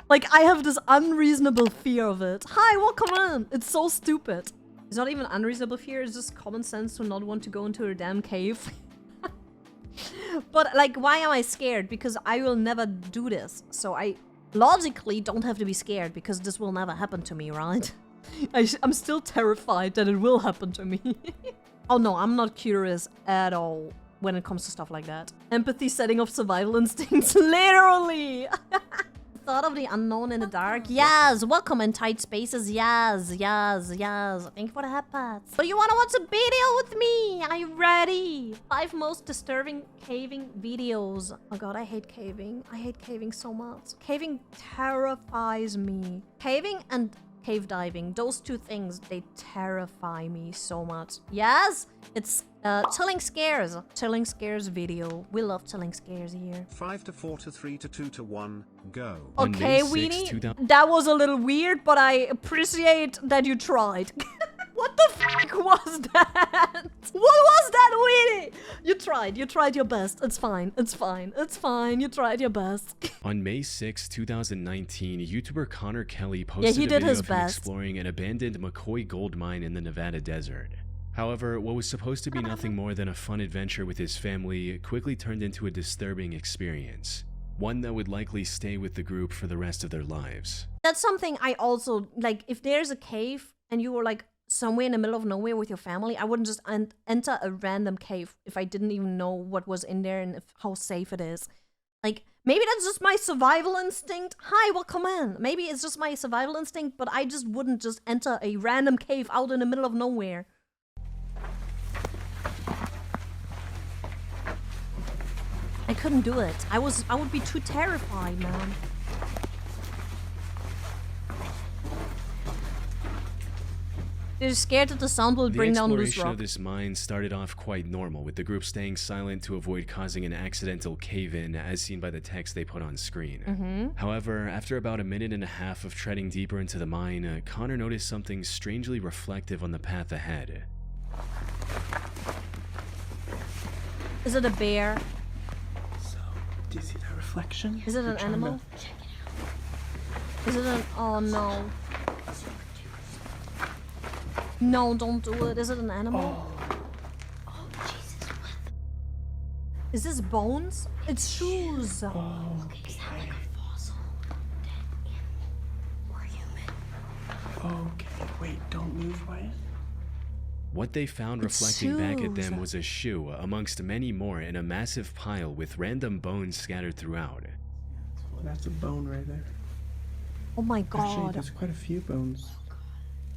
Like, I have this unreasonable fear of it. Hi, welcome in. It's so stupid. It's not even unreasonable fear, it's just common sense to not want to go into a damn cave. But, like, why am I scared? Because I will never do this. So I logically don't have to be scared because this will never happen to me, right? I'm still terrified that it will happen to me. Oh no, I'm not curious at all when it comes to stuff like that. Empathy setting off survival instincts, literally! Thought of the unknown in the dark? Yes! Welcome in tight spaces, yes, yes, yes. Thank you for the head pats. So you wanna watch a video with me? Are you ready? 5 most disturbing caving videos. Oh god, I hate caving. I hate caving so much. Caving terrifies me. Caving and cave diving, those two things, they terrify me so much. Yes, it's chilling scares. Chilling scares video. We love chilling scares here. 5 to 4 to 3 to 2 to 1, go. Okay, Weenie, that was a little weird, but I appreciate that you tried. What the fuck was that? What was that, Weenie? You tried your best. It's fine, it's fine, it's fine. You tried your best. On May 6, 2019, YouTuber Connor Kelly posted a video of him exploring an abandoned McCoy gold mine in the Nevada desert. However, what was supposed to be nothing more than a fun adventure with his family quickly turned into a disturbing experience. One that would likely stay with the group for the rest of their lives. That's something I also, like, if there's a cave and you were like somewhere in the middle of nowhere with your family, I wouldn't just enter a random cave if I didn't even know what was in there and how safe it is. Like, maybe that's just my survival instinct. Hi, welcome in. Maybe it's just my survival instinct, but I just wouldn't just enter a random cave out in the middle of nowhere. I couldn't do it. I would be too terrified, man. They're scared that the sound will bring down loose rock. The exploration of this mine started off quite normal, with the group staying silent to avoid causing an accidental cave-in, as seen by the text they put on screen. However, after about a minute and a half of treading deeper into the mine, Connor noticed something strangely reflective on the path ahead. Is it a bear? So, do you see that reflection? Is it an animal? Is it an... oh no. No, don't do it. Is it an animal? Oh, Jesus, what? Is this bones? It's shoes. Oh, Okay, is that like a fossil? Dead animal or human? okay. Wait, don't move, Wyatt. What they found reflecting back at them was a shoe, amongst many more in a massive pile with random bones scattered throughout. Well, that's a bone right there. Oh my god. Actually, there's quite a few bones.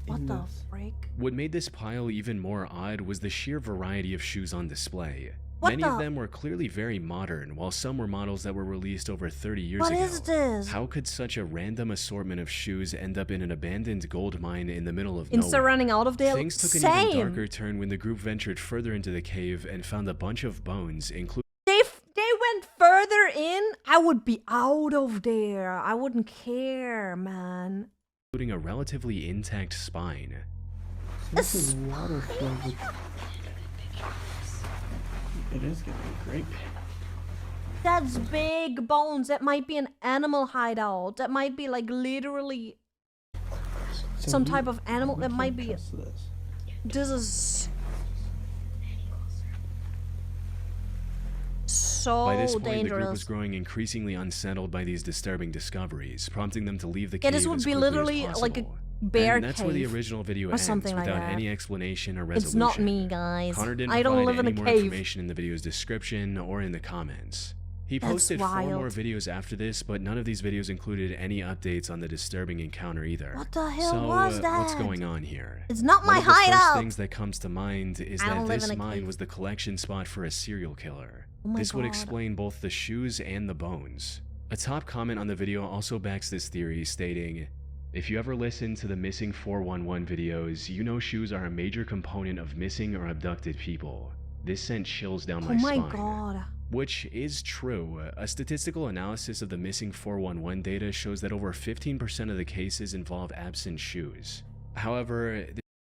What the frick? What made this pile even more odd was the sheer variety of shoes on display. What Many of them were clearly very modern, while some were models that were released over 30 years ago. What is this? How could such a random assortment of shoes end up in an abandoned gold mine in the middle of nowhere? Instead of running out of there, Things took an even darker turn when the group ventured further into the cave and found a bunch of bones, including... They went further in? I would be out of there. I wouldn't care, man. Including a relatively intact spine. So this is water filled with... It is gonna be great. That's big bones. That might be an animal hideout. That might be like literally So some type of animal. we That might can't be... trust this. This is... so By this point, dangerous. the group was growing increasingly unsettled by these disturbing discoveries, prompting them to leave the cave this would as be quickly literally as like a possible. bear And that's cave where the original video or ends, something like without that. any explanation or resolution. It's not me, guys. Connor didn't I don't provide live in any a more cave. information in the video's description or in the comments. He That's posted 4 more wild. videos after this, but none of these videos included any updates on the disturbing encounter either. What the hell So, was that? what's going on here? It's not One my of the first hideout! things that comes to mind is I that don't live this in a mine cave. was the collection spot for a serial killer. Oh my This would God. explain both the shoes and the bones. A top comment on the video also backs this theory, stating, "If you ever listen to the Missing 411 videos, you know shoes are a major component of missing or abducted people. This sent chills down my Oh my spine." god. Which is true. A statistical analysis of the Missing 411 data shows that over 15% of the cases involve absent shoes. However,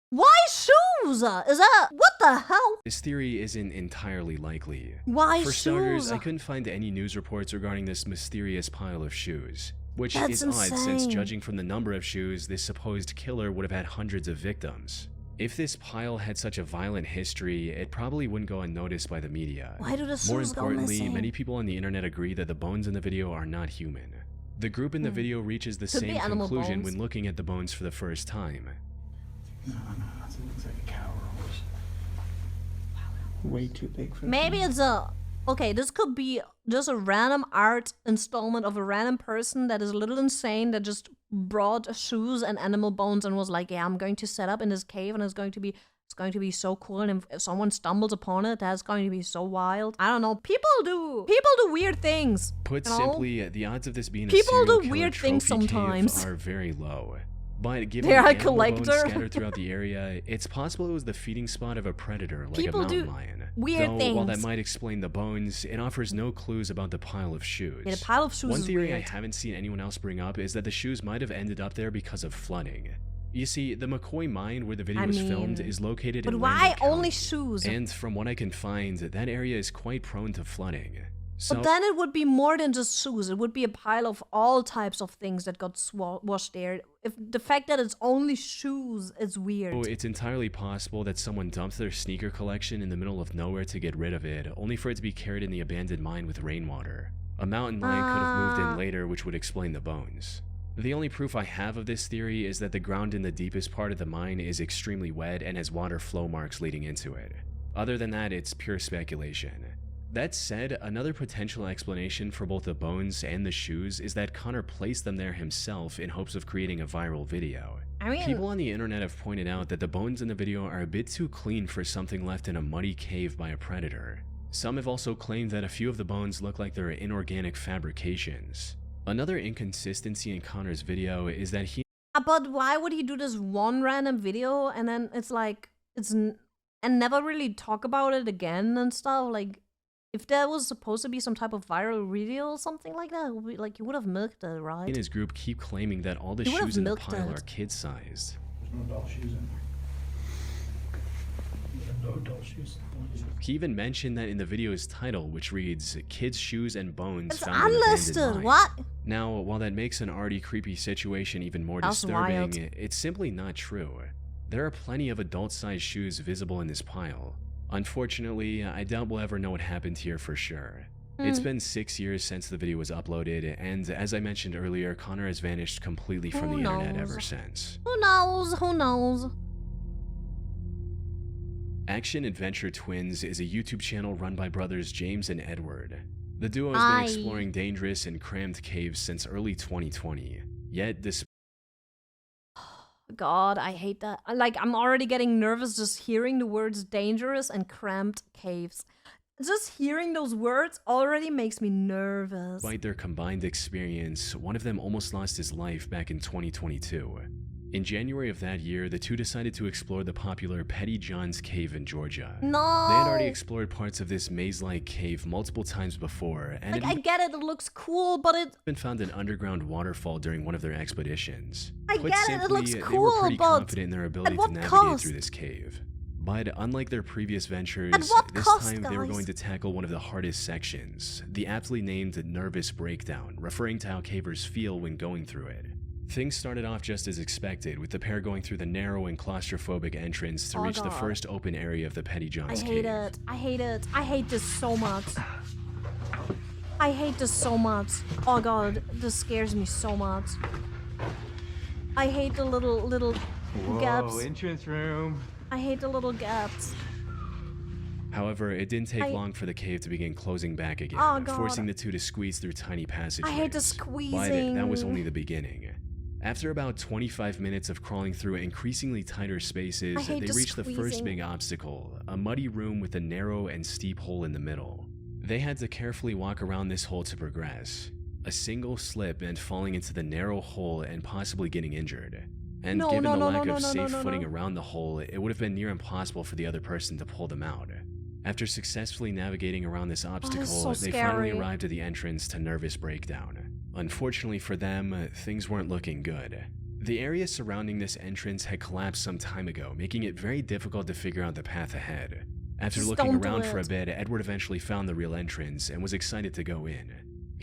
Why shoes? Is that... what the hell? this theory isn't entirely likely. Why For shoes? starters, I couldn't find any news reports regarding this mysterious pile of shoes. Which is odd since judging from the number of shoes, this supposed killer would have had hundreds of victims. If this pile had such a violent history, it probably wouldn't go unnoticed by the media. Why do the shoes More importantly, go missing? many people on the internet agree that the bones in the video are not human. The group in the video reaches the same conclusion when looking at the bones for the first time. No, it looks like a cow or a horse. Way too big for Maybe it's a... Okay, this could be just a random art installment of a random person that is a little insane that just brought shoes and animal bones and was like, yeah, I'm going to set up in this cave and it's going to be so cool, and if someone stumbles upon it, that's going to be so wild. I don't know. People do weird things. Put simply, the odds of this being people a serial do weird killer things trophy sometimes. cave are very low. But given They're the a animal bones collector. scattered throughout the area, it's possible it was the feeding spot of a predator like People a mountain do lion. weird Though, things. while that might explain the bones, it offers no clues about the pile of shoes. Yeah, the pile of shoes One is theory weird. I haven't seen anyone else bring up is that the shoes might have ended up there because of flooding. You see, the McCoy mine where the video was filmed is located in But why Randall only County, shoes? and from what I can find, that area is quite prone to flooding. So, But then it would be more than just shoes. It would be a pile of all types of things that got washed there. If the fact that it's only shoes is weird. it's entirely possible that someone dumped their sneaker collection in the middle of nowhere to get rid of it, only for it to be carried in the abandoned mine with rainwater. A mountain lion could have moved in later, which would explain the bones. The only proof I have of this theory is that the ground in the deepest part of the mine is extremely wet and has water flow marks leading into it. Other than that, it's pure speculation. That said, another potential explanation for both the bones and the shoes is that Connor placed them there himself in hopes of creating a viral video. I mean, People on the internet have pointed out that the bones in the video are a bit too clean for something left in a muddy cave by a predator. Some have also claimed that a few of the bones look like they're inorganic fabrications. Another inconsistency in Connor's video is that he but why would he do this one random video and then it's like and never really talk about it again and stuff? Like, if there was supposed to be some type of viral video or something like that, it would be, like, he would have milked it, right? and his group keep claiming that all the He would've shoes in the milked pile it. are kid-sized. There's no doll shoes in there. No doll shoes. He even mentioned that in the video's title, which reads, "Kids' Shoes and Bones It's Found in Abandoned unlisted. Mine." What? Now, while that makes an already creepy situation even more That's disturbing, wild. it's simply not true. There are plenty of adult-sized shoes visible in this pile. Unfortunately, I doubt we'll ever know what happened here for sure. It's been 6 years since the video was uploaded, and as I mentioned earlier, Connor has vanished completely from Who the internet knows? ever since. Who knows? Who knows? Action Adventure Twins is a YouTube channel run by brothers James and Edward. The duo has been exploring dangerous and crammed caves since early 2020. Yet, despite God, I hate that. Like, I'm already getting nervous just hearing the words dangerous and cramped caves. Just hearing those words already makes me nervous. their combined experience, one of them almost lost his life back in 2022. In January of that year, the two decided to explore the popular Petty John's Cave in Georgia. No! They had already explored parts of this maze-like cave multiple times before, and Like, had I get it, it looks cool, but it... even found an underground waterfall during one of their expeditions. I Put get it, simply, it looks they were cool, pretty but confident in their ability at to what navigate cost? through this cave. But unlike their previous ventures, At what this cost, time they were guys? going to tackle one of the hardest sections, the aptly named Nervous Breakdown, referring to how cavers feel when going through it. Things started off just as expected, with the pair going through the narrow and claustrophobic entrance to reach the God. first open area of the Petty I John's hate Cave. it. I hate it. I hate this so much. I hate this so much. Oh god, this scares me so much. I hate the little gaps. Entrance room. I hate the little gaps. However, it didn't take long for the cave to begin closing back again, Oh, God. forcing the two to squeeze through tiny passageways. I hate the But squeezing. that was only the beginning. After about 25 minutes of crawling through increasingly tighter spaces, I hate they the reached the first squeezing. big obstacle, a muddy room with a narrow and steep hole in the middle. They had to carefully walk around this hole to progress. A single slip meant falling into the narrow hole and possibly getting injured. And No, given no, the no, lack no, of no, safe no, no, footing no. around the hole, it would have been near impossible for the other person to pull them out. After successfully navigating around this obstacle, so they finally scary. arrived at the entrance to Nervous Breakdown. Unfortunately for them, things weren't looking good. The area surrounding this entrance had collapsed some time ago, making it very difficult to figure out the path ahead. After Just looking don't do around for a it. bit, Edward eventually found the real entrance and was excited to go in.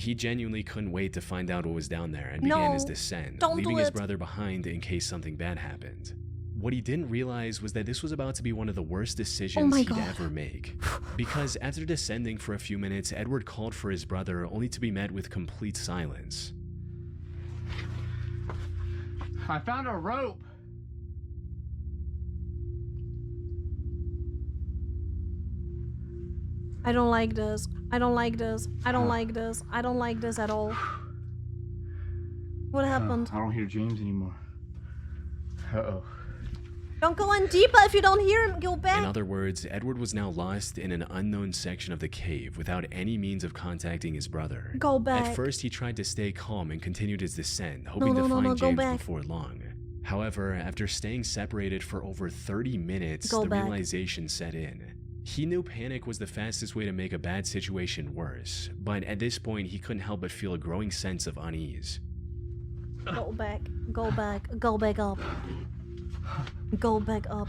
He genuinely couldn't wait to find out what was down there and began his descent, leaving his brother behind in case something bad happened. What he didn't realize was that this was about to be one of the worst decisions he'd ever make. Because after descending for a few minutes, Edward called for his brother only to be met with complete silence. I found a rope. I don't like this. I don't like this. I don't like this. I don't like this at all. What happened? I don't hear James anymore. Uh-oh. Don't go in deeper if you don't hear him. Go back. In other words, Edward was now lost in an unknown section of the cave without any means of contacting his brother. Go back. At first, he tried to stay calm and continued his descent, hoping to find James before long. However, after staying separated for over 30 minutes, the realization set in. He knew panic was the fastest way to make a bad situation worse, but at this point, he couldn't help but feel a growing sense of unease. Go back. Go back. Go back up. Go back up.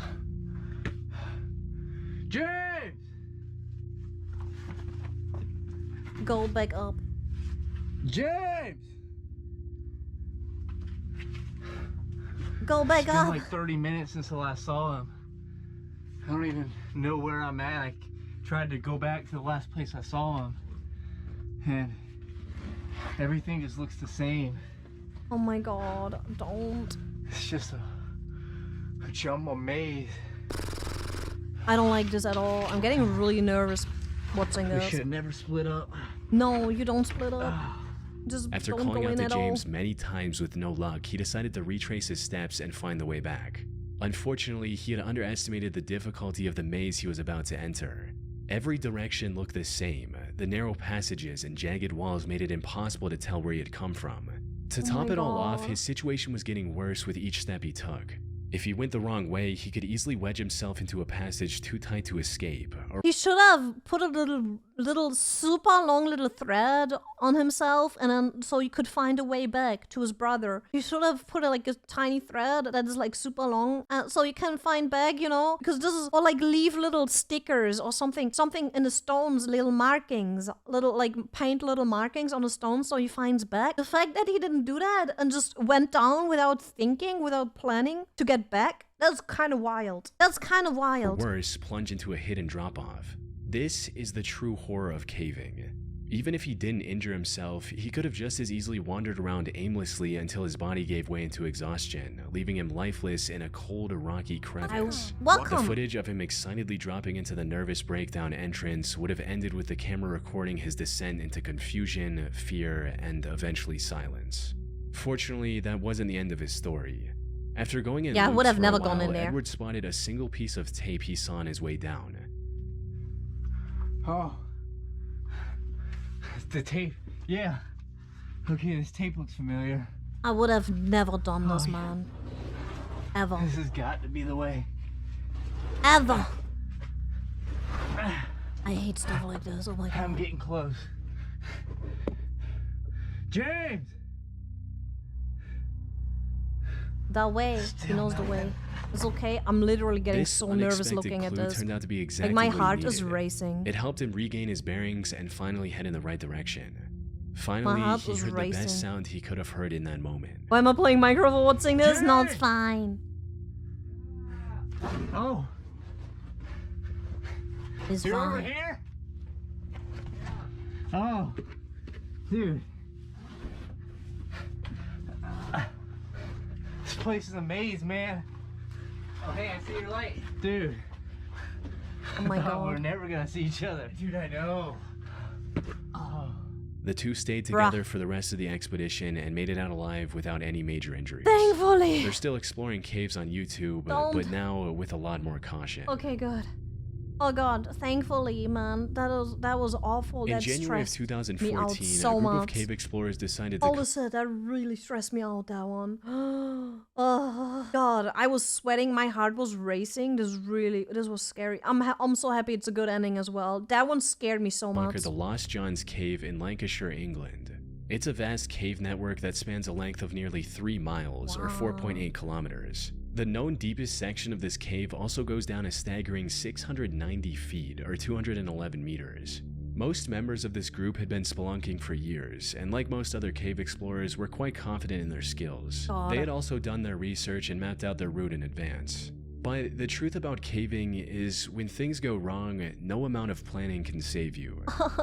James! Go back up. James! Go back It's been up. like 30 minutes since I last saw him. I don't even know where I'm at. I tried to go back to the last place I saw him. And everything just looks the same. Oh my god, don't. It's just a jumbo maze. I don't like this at all. I'm getting really nervous watching We this. should have never split up. No, you don't split up. Just After don't calling go out in to at James all. many times with no luck, he decided to retrace his steps and find the way back. Unfortunately, he had underestimated the difficulty of the maze he was about to enter. Every direction looked the same. The narrow passages and jagged walls made it impossible to tell where he had come from. To top it all off, his situation was getting worse with each step he took. If he went the wrong way, he could easily wedge himself into a passage too tight to escape. He should have put a little super long little thread on himself, and then so he could find a way back to his brother. He should have put like a tiny thread that is like super long, so he can find back, you know. Because this is, or like leave little stickers or something in the stones, little markings, little like paint little markings on the stones, so he finds back. The fact that he didn't do that and just went down without thinking, without planning to get back, that's kind of wild. That's kind of wild. Or worse, plunge into a hidden drop-off. This is the true horror of caving. Even if he didn't injure himself, he could have just as easily wandered around aimlessly until his body gave way into exhaustion, leaving him lifeless in a cold, rocky crevice. Welcome. The footage of him excitedly dropping into the nervous breakdown entrance would have ended with the camera recording his descent into confusion, fear, and eventually silence. Fortunately, that wasn't the end of his story. After going in, I would have never gone in there. Edward spotted a single piece of tape he saw on his way down. Oh. The tape. Yeah. Okay, this tape looks familiar. I would have never done this, man. Ever. This has got to be the way. Ever. I hate stuff like this. Oh my god. I'm getting close. James! That way. He knows the way. It's okay. I'm literally getting This so nervous looking at clue this. turned out to be exactly Like my what he heart is needed. racing. It helped him regain his bearings and finally head in the right direction. My Finally, heart he was heard the racing. best sound he could have heard in that moment. Why am I playing Minecraft while watching this? No, it's James! fine. Oh, It's you're over fine. here? Oh, dude. This place is a maze, man. Oh, hey, I see your light. Dude. Oh my We're god. never gonna see each other. Dude, I know. Oh. The two stayed together for the rest of the expedition and made it out alive without any major injuries. Thankfully. They're still exploring caves on YouTube, Don't. but now with a lot more caution. Okay, good. Oh god, thankfully, man. That was awful. In That January of stressed me 2014, out so a group of much. cave explorers decided to All this that really stressed me out, that one. Oh god, I was sweating, my heart was racing. This was scary. I'm so happy it's a good ending as well. That one scared me so conquer much. the Lost John's Cave in Lancashire, England. It's a vast cave network that spans a length of nearly 3 miles, or 4.8 kilometers. The known deepest section of this cave also goes down a staggering 690 feet, or 211 meters. Most members of this group had been spelunking for years, and like most other cave explorers, were quite confident in their skills. They had also done their research and mapped out their route in advance. But the truth about caving is when things go wrong, no amount of planning can save you.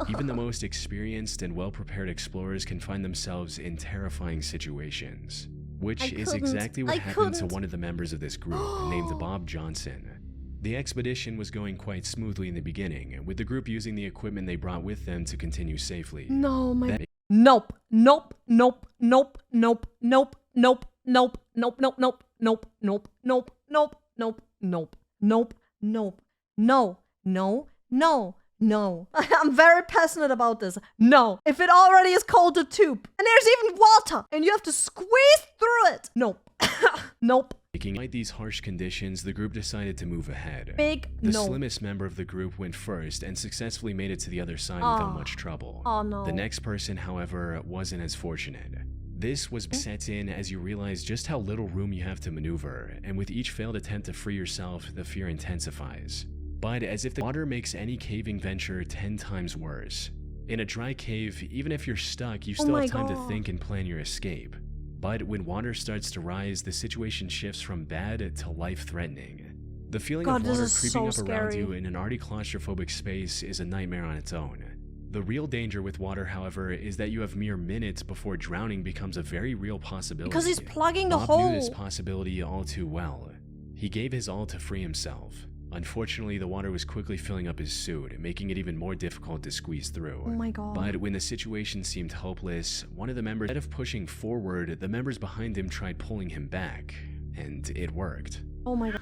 Even the most experienced and well-prepared explorers can find themselves in terrifying situations. Which is exactly what happened to one of the members of this group, named Bob Johnson. The expedition was going quite smoothly in the beginning, with the group using the equipment they brought with them to continue safely. No, my... Nope. Nope. Nope. Nope. Nope. Nope. Nope. Nope. Nope. Nope. Nope. Nope. Nope. Nope. Nope. Nope. Nope. Nope. Nope. No. No. No. No. I'm very passionate about this. No. If it already is cold to tube, and there's even water, and you have to squeeze through it. Nope. Nope. Despite these harsh conditions, the group decided to move ahead. The slimmest member of the group went first and successfully made it to the other side without much trouble. Oh no. The next person, however, wasn't as fortunate. This was set in as you realize just how little room you have to maneuver, and with each failed attempt to free yourself, the fear intensifies. But as if the water makes any caving venture 10 times worse. In a dry cave, even if you're stuck, you still have time to think and plan your escape. But when water starts to rise, the situation shifts from bad to life-threatening. The feeling of water creeping up around you in an already claustrophobic space is a nightmare on its own. The real danger with water, however, is that you have mere minutes before drowning becomes a very real possibility. Because he's plugging the Bob hole. knew this possibility all too well. He gave his all to free himself. Unfortunately, the water was quickly filling up his suit, making it even more difficult to squeeze through. Oh my god. But when the situation seemed hopeless, one of the members, instead of pushing forward, the members behind him tried pulling him back, and it worked. Oh my god.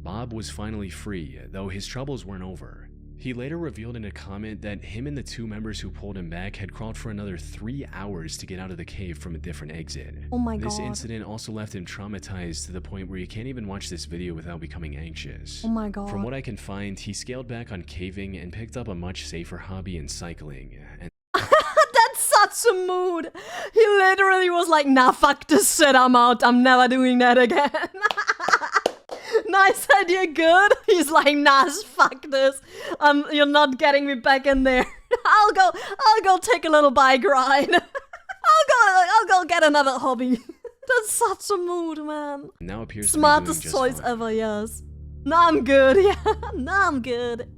Bob was finally free, though his troubles weren't over. He later revealed in a comment that him and the two members who pulled him back had crawled for another 3 hours to get out of the cave from a different exit. Oh my god. This incident also left him traumatized to the point where you can't even watch this video without becoming anxious. Oh my god. From what I can find, he scaled back on caving and picked up a much safer hobby in cycling. And that's such a mood. He literally was like, nah, fuck this shit, I'm out. I'm never doing that again. Nice idea, good. He's like, nah, fuck this. You're not getting me back in there. I'll go take a little bike ride. I'll go get another hobby. That's such a mood, man. Now appears smartest to be doing just choice fine. ever, yes. Nah, I'm good, yeah. Nah, I'm good.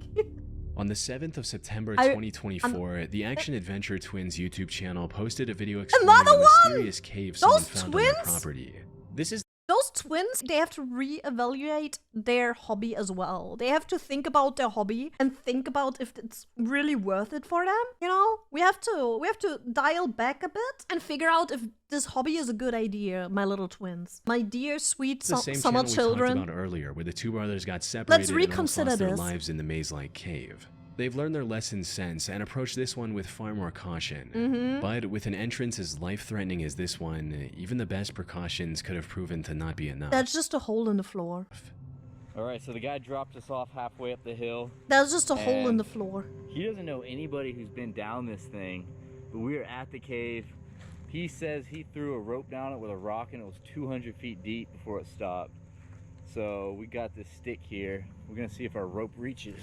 On the 7th of September 2024, the Action Adventure Twins YouTube channel posted a video exploring a mysterious cave someone found on their property. Those twins, they have to re-evaluate their hobby as well. They have to think about their hobby and think about if it's really worth it for them. You know, we have to dial back a bit and figure out if this hobby is a good idea, my little twins. My dear sweet summer children. The same channel we talked about earlier, where the two brothers got separated Let's reconsider and lost their this. lives in the maze-like cave. They've learned their lessons since and approached this one with far more caution. But with an entrance as life-threatening as this one, even the best precautions could have proven to not be enough. That's just a hole in the floor. Alright, so the guy dropped us off halfway up the hill. That's just a hole in the floor. He doesn't know anybody who's been down this thing, but we were at the cave. He says he threw a rope down it with a rock and it was 200 feet deep before it stopped. So we got this stick here. We're gonna see if our rope reaches.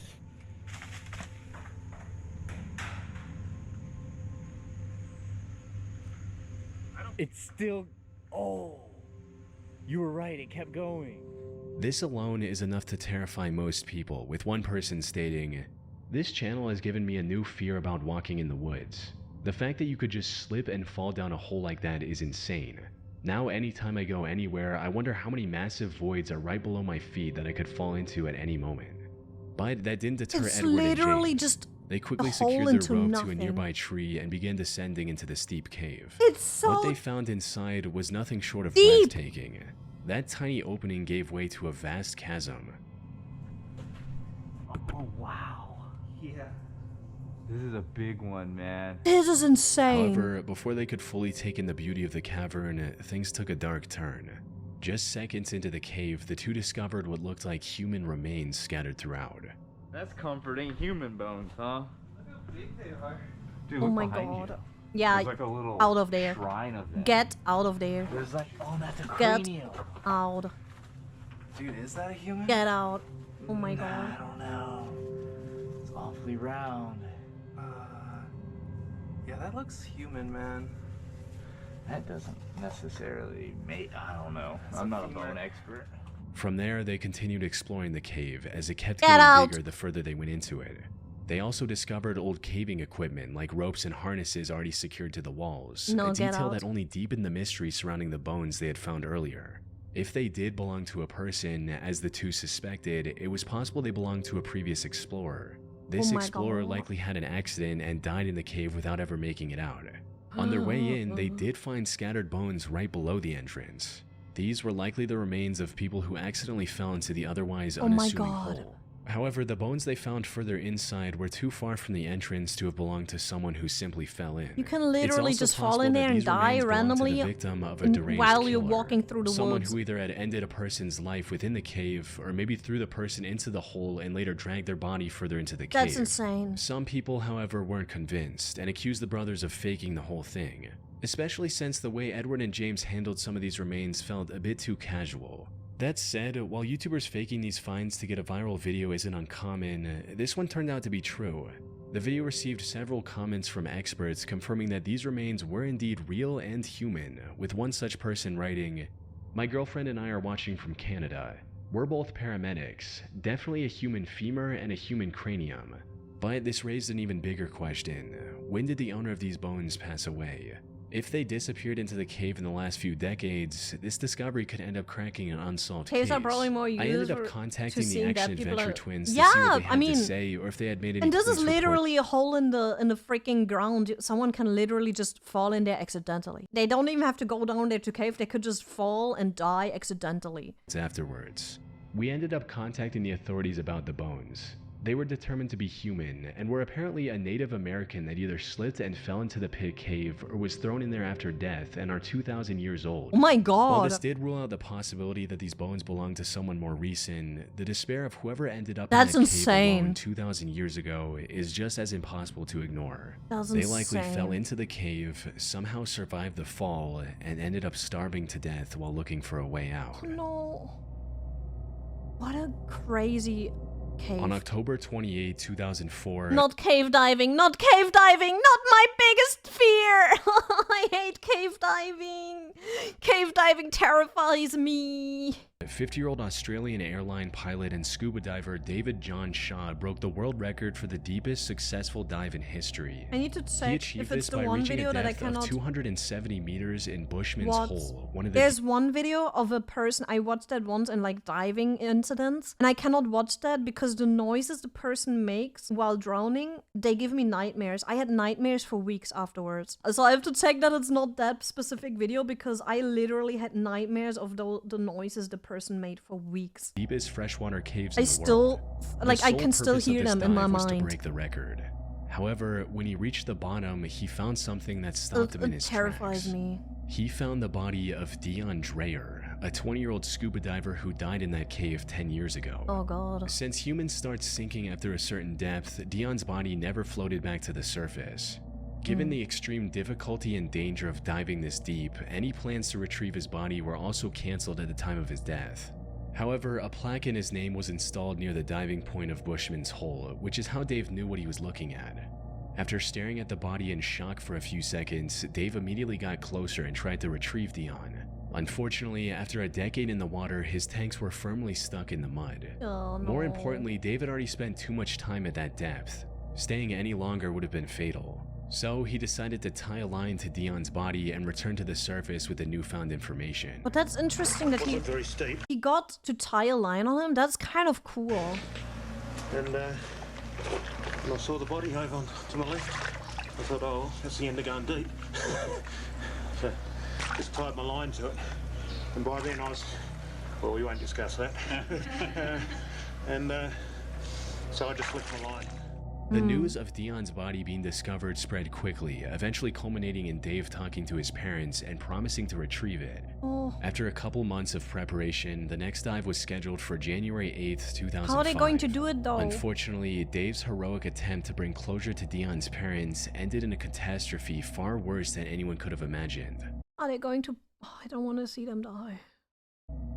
It's still, oh, you were right, it kept going. This alone is enough to terrify most people, with one person stating, "This channel has given me a new fear about walking in the woods. The fact that you could just slip and fall down a hole like that is insane. Now anytime I go anywhere, I wonder how many massive voids are right below my feet that I could fall into at any moment." But that didn't deter It's Edward literally and James. just They quickly a hole secured their into rope to a nothing. nearby tree and began descending into the steep cave. It's so What they found inside was nothing short of deep. breathtaking. That tiny opening gave way to a vast chasm. Oh, wow. Yeah. This is a big one, man. This is insane. However, before they could fully take in the beauty of the cavern, things took a dark turn. Just seconds into the cave, the two discovered what looked like human remains scattered throughout. That's comforting. Human bones, huh? Look how big they are. Dude, Oh look my behind god. you. Yeah, There's like a little out of there. shrine of them. Get out of there. There's like, oh, that's a Get cranium. out. Dude, is that a human? Get out. Oh my I god. don't know. It's awfully round. that looks human, man. That doesn't necessarily make, I don't know. I'm not a bone expert. From there, they continued exploring the cave as it kept Get getting out. bigger the further they went into it. They also discovered old caving equipment like ropes and harnesses already secured to the walls, No, a get detail out. that only deepened the mystery surrounding the bones they had found earlier. If they did belong to a person, as the two suspected, it was possible they belonged to a previous explorer. This Oh my explorer God. likely had an accident and died in the cave without ever making it out. On their way in, they did find scattered bones right below the entrance. These were likely the remains of people who accidentally fell into the otherwise Oh my unassuming God. hole. However, the bones they found further inside were too far from the entrance to have belonged to someone who simply fell in. You can It's literally also just fall possible in that there and these die remains belonged to randomly the victim of a deranged while you're killer, walking through the someone woods. who either had ended a person's life within the cave, or maybe threw the person into the hole and later dragged their body further into the cave. That's insane. Some people, however, weren't convinced and accused the brothers of faking the whole thing, especially since the way Edward and James handled some of these remains felt a bit too casual. That said, while YouTubers faking these finds to get a viral video isn't uncommon, this one turned out to be true. The video received several comments from experts confirming that these remains were indeed real and human, with one such person writing, "My girlfriend and I are watching from Canada. We're both paramedics, definitely a human femur and a human cranium. But this raised an even bigger question. When did the owner of these bones pass away? If they disappeared into the cave in the last few decades, this discovery could end up cracking an unsolved Caves case. are probably more I ended used up to contacting the seeing action dead people adventure are- twins to Yeah, see what they I had mean- to say, or if they had made any And this is police report. literally a hole in the freaking ground. Someone can literally just fall in there accidentally. They don't even have to go down there to cave. They could just fall and die accidentally. Afterwards, we ended up contacting the authorities about the bones. They were determined to be human, and were apparently a Native American that either slipped and fell into the pit cave, or was thrown in there after death and are 2,000 years old. Oh my While God. this did rule out the possibility that these bones belonged to someone more recent, the despair of whoever ended up That's in that insane. cave alone 2,000 years ago is just as impossible to ignore. That's They likely insane. fell into the cave, somehow survived the fall, and ended up starving to death while looking for a way out. No. What a crazy cave. On October 28, 2004, Not cave diving, not cave diving, not my biggest fear. I hate cave diving. Cave diving terrifies me. 50-year-old Australian airline pilot and scuba diver David John Shaw broke the world record for the deepest successful dive in history. I need to He check achieved if it's this the by one reaching video a that I depth of cannot 270 meters in Bushman's watch. Hole, one of the There's one video of a person, I watched that once in like diving incidents, and I cannot watch that because the noises the person makes while drowning, they give me nightmares. I had nightmares for weeks afterwards. So I have to check that it's not that specific video because I literally had nightmares of the noises the person made for weeks. deepest freshwater caves I in the still, world. like, The I sole can still purpose of hear this them in my dive was to mind. break the record. However, when he reached the bottom, he found something that stopped him in It his terrifies tracks. me. He found the body of Dion Dreyer, a 20-year-old scuba diver who died in that cave 10 years ago. Oh God. Since humans start sinking after a certain depth, Dion's body never floated back to the surface. Given the extreme difficulty and danger of diving this deep, any plans to retrieve his body were also cancelled at the time of his death. However, a plaque in his name was installed near the diving point of Bushman's Hole, which is how Dave knew what he was looking at. After staring at the body in shock for a few seconds, Dave immediately got closer and tried to retrieve Dion. Unfortunately, after a decade in the water, his tanks were firmly stuck in the mud. Oh, no. More importantly, Dave had already spent too much time at that depth. Staying any longer would have been fatal. So he decided to tie a line to Dion's body and return to the surface with the newfound information. But that's interesting that Very steep. he got to tie a line on him. That's kind of cool. And when I saw the body over on to my left, I thought, oh, that's the end of going deep. So just tied my line to it. And by then I was, well, we won't discuss that. So I just left my line. The news of Dion's body being discovered spread quickly, eventually culminating in Dave talking to his parents and promising to retrieve it. Oh. After a couple months of preparation, the next dive was scheduled for January 8th, 2005. How are they going to do it though? Unfortunately, Dave's heroic attempt to bring closure to Dion's parents ended in a catastrophe far worse than anyone could have imagined. Are they going to... Oh, I don't want to see them die.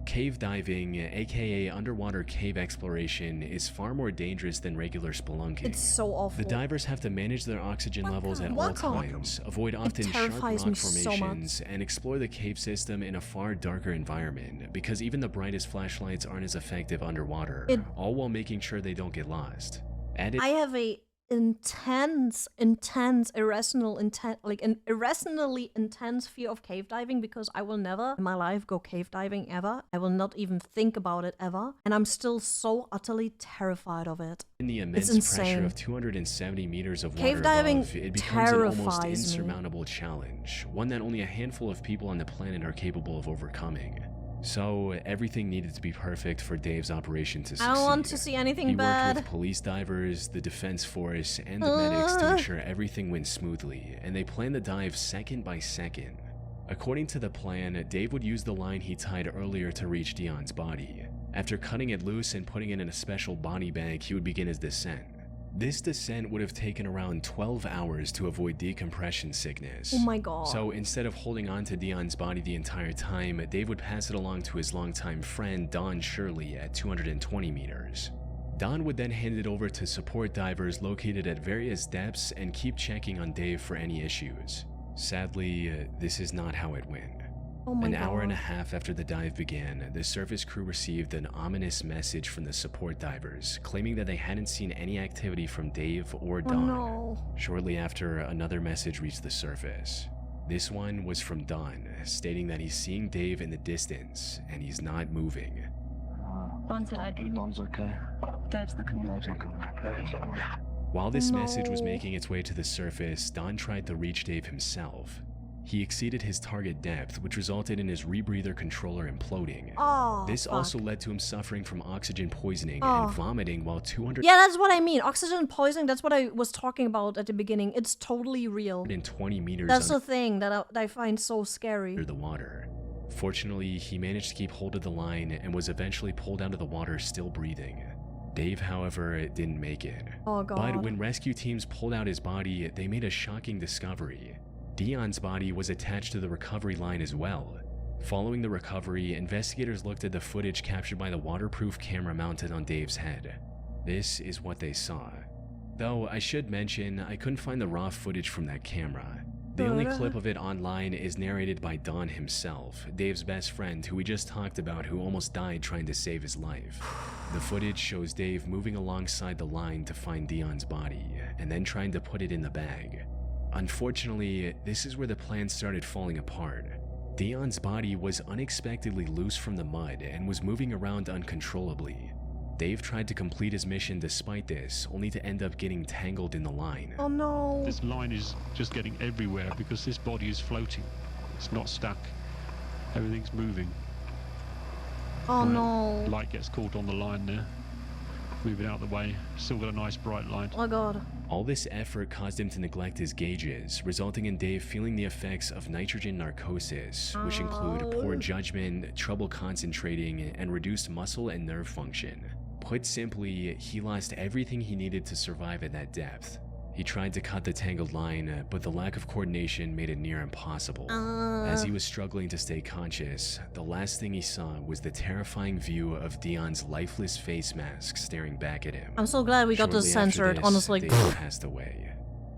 Cave diving, aka underwater cave exploration, is far more dangerous than regular spelunking. It's so awful. The divers have to manage their oxygen levels at all times, avoid often sharp rock formations, and explore the cave system in a far darker environment, because even the brightest flashlights aren't as effective underwater, all while making sure they don't get lost. I have a irrationally intense fear of cave diving, because I will never in my life go cave diving ever. I will not even think about it ever. And I'm still so utterly terrified of it. In the immense pressure of 270 meters of water cave diving above, it becomes an almost insurmountable challenge, one that only a handful of people on the planet are capable of overcoming. So, everything needed to be perfect for Dave's operation to succeed. I don't want to see anything bad. He worked with police divers, the defense force, and the medics to ensure everything went smoothly, and they planned the dive second by second. According to the plan, Dave would use the line he tied earlier to reach Dion's body. After cutting it loose and putting it in a special body bag, he would begin his descent. This descent would have taken around 12 hours to avoid decompression sickness. Oh my god. So instead of holding on to Dion's body the entire time, Dave would pass it along to his longtime friend Don Shirley at 220 meters. Don would then hand it over to support divers located at various depths and keep checking on Dave for any issues. Sadly, this is not how it went. An hour and a half after the dive began, the surface crew received an ominous message from the support divers, claiming that they hadn't seen any activity from Dave or Don. Shortly after, another message reached the surface. This one was from Don, stating that he's seeing Dave in the distance, and he's not moving. Don said Don's okay. Dave's not coming out. While this message was making its way to the surface, Don tried to reach Dave himself. He exceeded his target depth, which resulted in his rebreather controller imploding. This also led to him suffering from oxygen poisoning and vomiting while 200. Yeah, that's what I mean. Oxygen poisoning, that's what I was talking about at the beginning. It's totally real. 20 meters. That's the thing that I find so scary. Under the water. Fortunately, he managed to keep hold of the line and was eventually pulled out of the water still breathing. Dave, however, didn't make it. Oh god. But when rescue teams pulled out his body, they made a shocking discovery. Dion's body was attached to the recovery line as well. Following the recovery, investigators looked at the footage captured by the waterproof camera mounted on Dave's head. This is what they saw. Though I should mention, I couldn't find the raw footage from that camera. The only clip of it online is narrated by Don himself, Dave's best friend who we just talked about, who almost died trying to save his life. The footage shows Dave moving alongside the line to find Dion's body, and then trying to put it in the bag. Unfortunately, this is where the plan started falling apart. Dion's body was unexpectedly loose from the mud and was moving around uncontrollably. Dave tried to complete his mission despite this, only to end up getting tangled in the line. Oh no. This line is just getting everywhere because this body is floating. It's not stuck. Everything's moving. Oh no. Light gets caught on the line there. Move it out of the way. Still got a nice bright line. Oh god. All this effort caused him to neglect his gauges, resulting in Dave feeling the effects of nitrogen narcosis, which include poor judgment, trouble concentrating, and reduced muscle and nerve function. Put simply, he lost everything he needed to survive at that depth. He tried to cut the tangled line, but the lack of coordination made it near impossible. As he was struggling to stay conscious, the last thing he saw was the terrifying view of Dion's lifeless face mask staring back at him. I'm so glad we got this censored, honestly. Dave passed away.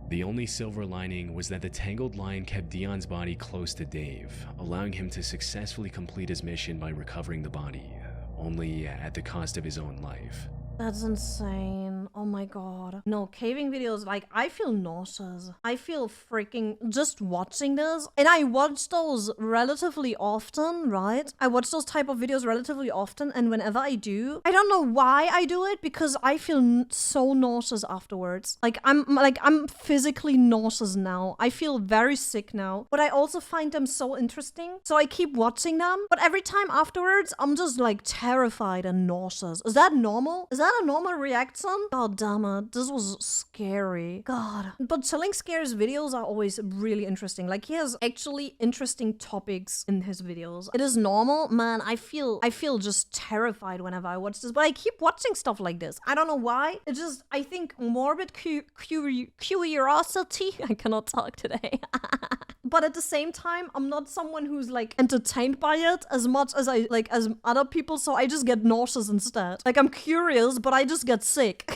The only silver lining was that the tangled line kept Dion's body close to Dave, allowing him to successfully complete his mission by recovering the body, only at the cost of his own life. That's insane. Oh my god. No, caving videos, like, I feel nauseous. I feel freaking just watching this. And I watch those relatively often, right? I watch those type of videos relatively often, and whenever I do, I don't know why I do it, because I feel so nauseous afterwards. I'm physically nauseous now. I feel very sick now. But I also find them so interesting, so I keep watching them. But every time afterwards, I'm just like terrified and nauseous. Is that normal? Is that a normal reaction? God damn it, this was scary. God. But Chilling Scares videos are always really interesting. Like, he has actually interesting topics in his videos. It is normal, man. I feel just terrified whenever I watch this, but I keep watching stuff like this. I don't know why. It's just, I think, morbid curiosity. I cannot talk today. but at the same time, I'm not someone who's like entertained by it as much as as other people, so I just get nauseous instead. Like, I'm curious, but I just get sick.